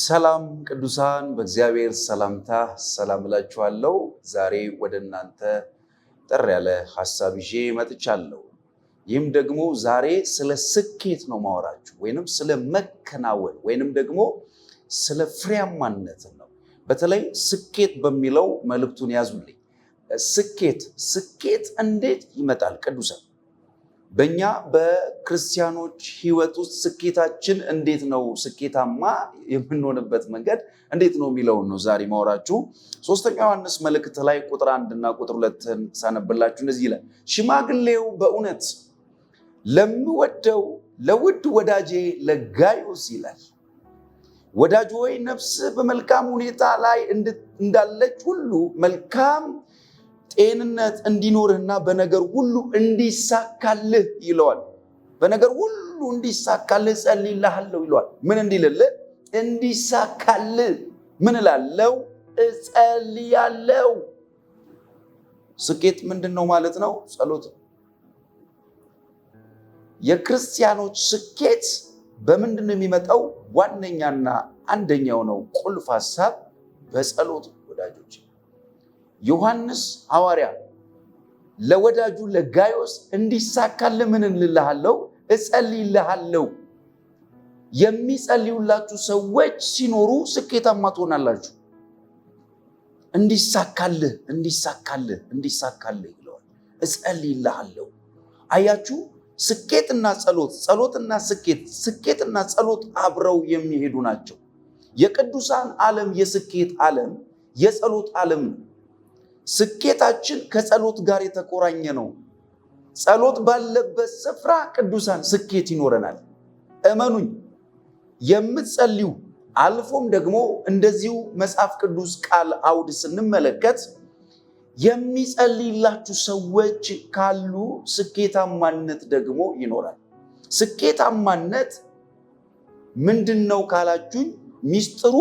ሰላም ቅዱሳን በእግዚአብሔር ሰላምታ ሰላም እላችኋለሁ። ዛሬ ወደ እናንተ ጠር ያለ ሐሳብ ይዤ መጥቻለሁ። ይህም ደግሞ ዛሬ ስለ ስኬት ነው ማወራችሁ፣ ወይንም ስለ መከናወን ወይንም ደግሞ ስለ ፍሬያማነት ነው። በተለይ ስኬት በሚለው መልእክቱን ያዙልኝ። ስኬት እንዴት ይመጣል? ቅዱሳን በእኛ በክርስቲያኖች ሕይወት ውስጥ ስኬታችን እንዴት ነው ስኬታማ የምንሆንበት መንገድ እንዴት ነው የሚለውን ነው ዛሬ ማወራችሁ። ሶስተኛ ዮሐንስ መልእክት ላይ ቁጥር 1 እና ቁጥር 2 ሳነብላችሁ እንደዚህ ይላል። ሽማግሌው በእውነት ለምወደው ለውድ ወዳጄ ለጋዮስ ይላል፣ ወዳጅ ሆይ ነፍስ በመልካም ሁኔታ ላይ እንዳለች ሁሉ መልካም ጤንነት እንዲኖርህና በነገር ሁሉ እንዲሳካልህ ይለዋል። በነገር ሁሉ እንዲሳካልህ ጸልይልሃለሁ ይለዋል። ምን እንዲልልህ? እንዲሳካልህ ምን እላለሁ? እጸልያለሁ። ስኬት ምንድን ነው ማለት ነው? ጸሎት። የክርስቲያኖች ስኬት በምንድን ነው የሚመጣው? ዋነኛና አንደኛው ነው ቁልፍ ሐሳብ በጸሎት። ወዳጆች ዮሐንስ ሐዋርያ ለወዳጁ ለጋዮስ እንዲሳካልህ ምን እልልሃለሁ? እጸልይልሃለሁ። የሚጸልዩላችሁ ሰዎች ሲኖሩ ስኬታማ ትሆናላችሁ። እንዲሳካልህ ይለዋል። እጸልይልሃለሁ። አያችሁ፣ ስኬትና ጸሎት፣ ጸሎትና ስኬትና ጸሎት አብረው የሚሄዱ ናቸው። የቅዱሳን ዓለም የስኬት ዓለም የጸሎት ዓለም ነው። ስኬታችን ከጸሎት ጋር የተቆራኘ ነው። ጸሎት ባለበት ስፍራ ቅዱሳን ስኬት ይኖረናል። እመኑኝ፣ የምትጸልዩ አልፎም ደግሞ እንደዚሁ መጽሐፍ ቅዱስ ቃል አውድ ስንመለከት የሚጸልይላችሁ ሰዎች ካሉ ስኬታማነት ደግሞ ይኖራል። ስኬታማነት ምንድን ነው ካላችሁኝ፣ ሚስጥሩ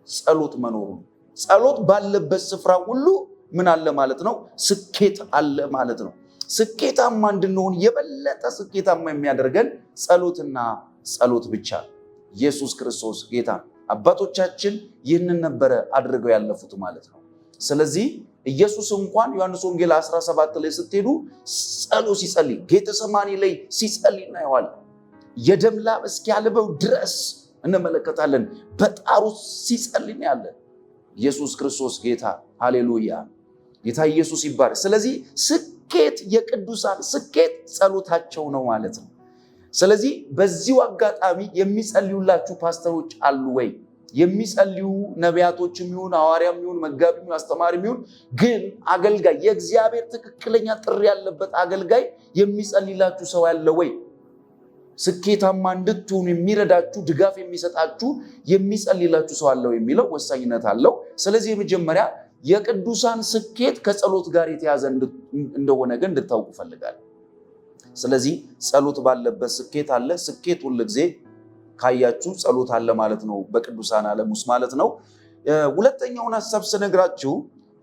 ጸሎት መኖሩ ነው። ጸሎት ባለበት ስፍራ ሁሉ ምን አለ ማለት ነው? ስኬት አለ ማለት ነው። ስኬታማ እንድንሆን የበለጠ ስኬታማ የሚያደርገን ጸሎትና ጸሎት ብቻ። ኢየሱስ ክርስቶስ ጌታ። አባቶቻችን ይህንን ነበረ አድርገው ያለፉት ማለት ነው። ስለዚህ ኢየሱስ እንኳን ዮሐንስ ወንጌል 17 ላይ ስትሄዱ ጸሎት ሲጸልይ ጌተሰማኒ ላይ ሲጸልይ እናየዋለን። የደም ላብ እስኪያልበው ድረስ እንመለከታለን። በጣሩ ሲጸልይ ያለን ኢየሱስ ክርስቶስ ጌታ። ሃሌሉያ! ጌታ ኢየሱስ ይባረክ። ስለዚህ ስኬት፣ የቅዱሳን ስኬት ጸሎታቸው ነው ማለት ነው። ስለዚህ በዚሁ አጋጣሚ የሚጸልዩላችሁ ፓስተሮች አሉ ወይ? የሚጸልዩ ነቢያቶችም ይሁን ሐዋርያም ይሁን መጋቢም ይሁን አስተማሪም ይሁን ግን አገልጋይ፣ የእግዚአብሔር ትክክለኛ ጥሪ ያለበት አገልጋይ የሚጸልይላችሁ ሰው ያለ ወይ? ስኬታማ እንድትሆኑ የሚረዳችሁ ድጋፍ የሚሰጣችሁ የሚጸልይላችሁ ሰው አለው የሚለው ወሳኝነት አለው። ስለዚህ የመጀመሪያ የቅዱሳን ስኬት ከጸሎት ጋር የተያዘ እንደሆነ ግን እንድታውቁ ፈልጋለሁ። ስለዚህ ጸሎት ባለበት ስኬት አለ። ስኬት ሁል ጊዜ ካያችሁ ጸሎት አለ ማለት ነው፣ በቅዱሳን ዓለም ውስጥ ማለት ነው። ሁለተኛውን ሐሳብ ስነግራችሁ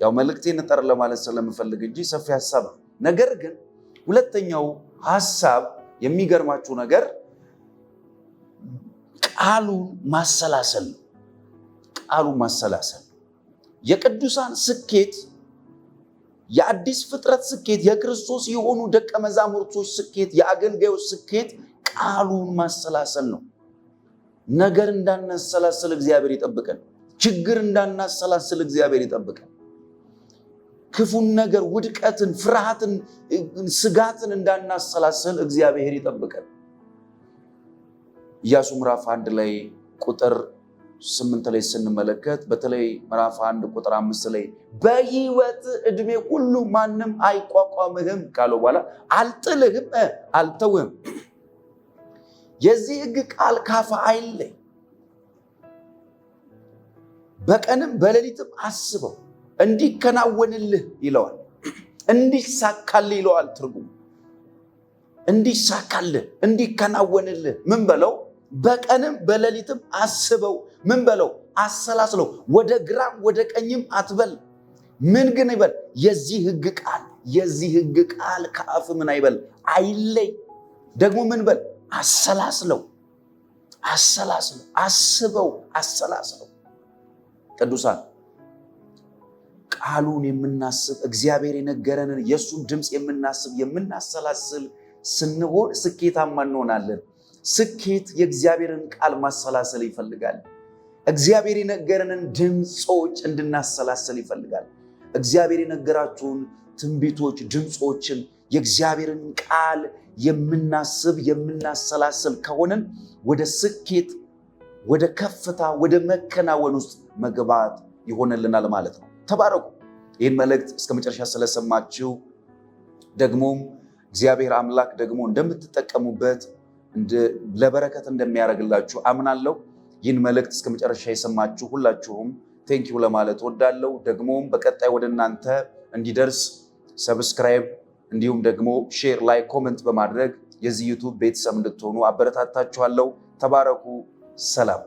ያው መልእክቴን እጠር ለማለት ስለምፈልግ እንጂ ሰፊ ሐሳብ ነው። ነገር ግን ሁለተኛው ሐሳብ የሚገርማችሁ ነገር ቃሉን ማሰላሰል ነው። ቃሉን ማሰላሰል የቅዱሳን ስኬት፣ የአዲስ ፍጥረት ስኬት፣ የክርስቶስ የሆኑ ደቀ መዛሙርቶች ስኬት፣ የአገልጋዮች ስኬት ቃሉን ማሰላሰል ነው። ነገር እንዳናሰላስል እግዚአብሔር ይጠብቀን። ችግር እንዳናሰላስል እግዚአብሔር ይጠብቀን። ክፉን ነገር፣ ውድቀትን፣ ፍርሃትን፣ ስጋትን እንዳናሰላስል እግዚአብሔር ይጠብቀን። ኢያሱ ምዕራፍ 1 ላይ ቁጥር 8 ላይ ስንመለከት በተለይ ምዕራፍ 1 ቁጥር 5 ላይ በሕይወት ዕድሜ ሁሉ ማንም አይቋቋምህም ካለው በኋላ አልጥልህም፣ አልተውህም። የዚህ ሕግ ቃል ካፋ አይለይ፣ በቀንም በሌሊትም አስበው እንዲከናወንልህ ይለዋል። እንዲሳካልህ ይለዋል። ትርጉም እንዲሳካልህ፣ እንዲከናወንልህ ምን በለው? በቀንም በሌሊትም አስበው። ምን በለው? አሰላስለው። ወደ ግራም ወደ ቀኝም አትበል። ምን ግን ይበል? የዚህ ሕግ ቃል ከአፍ ምን አይበል? አይለይ። ደግሞ ምን በል? አሰላስለው። አሰላስሉ፣ አስበው፣ አሰላስለው። ቅዱሳን ቃሉን የምናስብ እግዚአብሔር የነገረንን የእሱን ድምፅ የምናስብ የምናሰላስል ስንሆን ስኬታማ እንሆናለን። ስኬት የእግዚአብሔርን ቃል ማሰላሰል ይፈልጋል። እግዚአብሔር የነገረንን ድምፆች እንድናሰላሰል ይፈልጋል። እግዚአብሔር የነገራችሁን ትንቢቶች፣ ድምፆችን፣ የእግዚአብሔርን ቃል የምናስብ የምናሰላስል ከሆንን ወደ ስኬት፣ ወደ ከፍታ፣ ወደ መከናወን ውስጥ መግባት ይሆንልናል ማለት ነው። ተባረኩ። ይህን መልእክት እስከ መጨረሻ ስለሰማችሁ ደግሞም እግዚአብሔር አምላክ ደግሞ እንደምትጠቀሙበት ለበረከት እንደሚያደርግላችሁ አምናለሁ። ይህን መልእክት እስከ መጨረሻ የሰማችሁ ሁላችሁም ቴንኪው ለማለት ወዳለሁ። ደግሞም በቀጣይ ወደ እናንተ እንዲደርስ ሰብስክራይብ እንዲሁም ደግሞ ሼር ላይ ኮመንት በማድረግ የዚህ ዩቱብ ቤተሰብ እንድትሆኑ አበረታታችኋለሁ። ተባረኩ። ሰላም